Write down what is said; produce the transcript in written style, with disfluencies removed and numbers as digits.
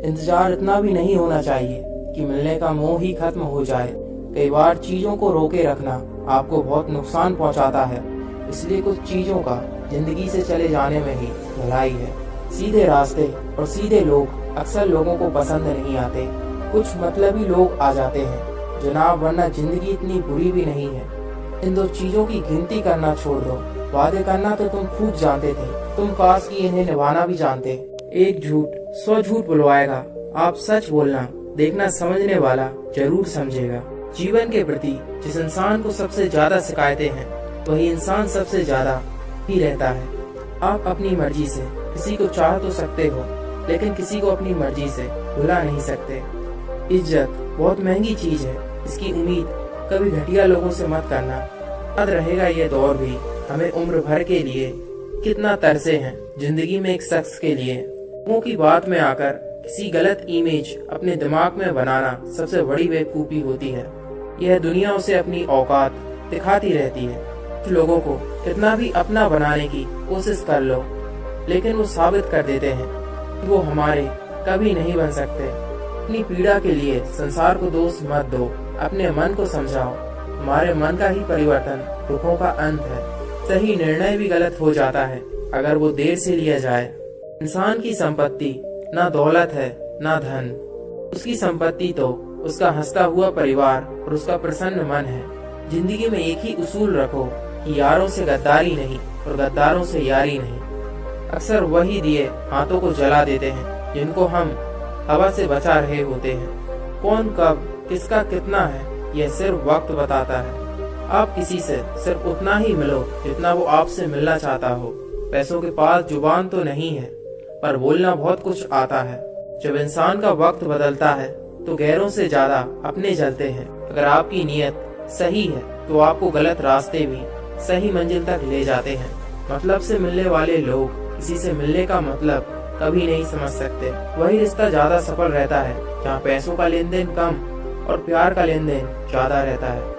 इंतजार इतना भी नहीं होना चाहिए कि मिलने का मोह ही खत्म हो जाए। कई बार चीजों को रोके रखना आपको बहुत नुकसान पहुंचाता है, इसलिए कुछ चीजों का जिंदगी से चले जाने में ही भलाई है। सीधे रास्ते और सीधे लोग अक्सर लोगों को पसंद नहीं आते। कुछ मतलबी लोग आ जाते हैं जनाब, वरना जिंदगी इतनी बुरी भी नहीं है। इन दो चीजों की गिनती करना छोड़ दो। वादे करना तो तुम खूब जानते थे, तुम काश की इन्हें निभाना भी जानते। एक झूठ 100 झूठ बुलवाएगा। आप सच बोलना, देखना समझने वाला जरूर समझेगा। जीवन के प्रति जिस इंसान को सबसे ज्यादा शिकायतें हैं, वही इंसान सबसे ज्यादा ही रहता है। आप अपनी मर्जी से किसी को चाह तो सकते हो, लेकिन किसी को अपनी मर्जी से भुला नहीं सकते। इज्जत बहुत महंगी चीज है, इसकी उम्मीद कभी घटिया लोगों से मत करना। याद रहेगा ये दौर भी हमें उम्र भर के लिए कितना तरसे हैं जिंदगी में एक शख्स के लिए। लोगों की बात में आकर किसी गलत इमेज अपने दिमाग में बनाना सबसे बड़ी बेवकूफी होती है। यह दुनिया उसे अपनी औकात दिखाती रहती है। कुछ लोगों को कितना भी अपना बनाने की कोशिश कर लो, लेकिन वो साबित कर देते हैं कि वो हमारे कभी नहीं बन सकते। अपनी पीड़ा के लिए संसार को दोष मत दो, अपने मन को समझाओ। हमारे मन का ही परिवर्तन दुखों का अंत है। सही निर्णय भी गलत हो जाता है अगर वो देर से लिया जाए। इंसान की संपत्ति ना दौलत है ना धन, उसकी संपत्ति तो उसका हंसता हुआ परिवार और उसका प्रसन्न मन है। जिंदगी में एक ही उसूल रखो कि यारों से गद्दारी नहीं और गद्दारों से यारी नहीं। अक्सर वही दिए हाथों को जला देते हैं जिनको हम हवा से बचा रहे होते हैं। कौन कब किसका कितना है, यह सिर्फ वक्त बताता है। आप किसी से सिर्फ उतना ही मिलो जितना वो आपसे मिलना चाहता हो। पैसों के पास जुबान तो नहीं है, पर बोलना बहुत कुछ आता है। जब इंसान का वक्त बदलता है तो गैरों से ज्यादा अपने जलते हैं। अगर आपकी नीयत सही है तो आपको गलत रास्ते भी सही मंजिल तक ले जाते हैं। मतलब से मिलने वाले लोग किसी से मिलने का मतलब कभी नहीं समझ सकते। वही रिश्ता ज्यादा सफल रहता है जहाँ पैसों का लेन देन कम और प्यार का लेन देन ज्यादा रहता है।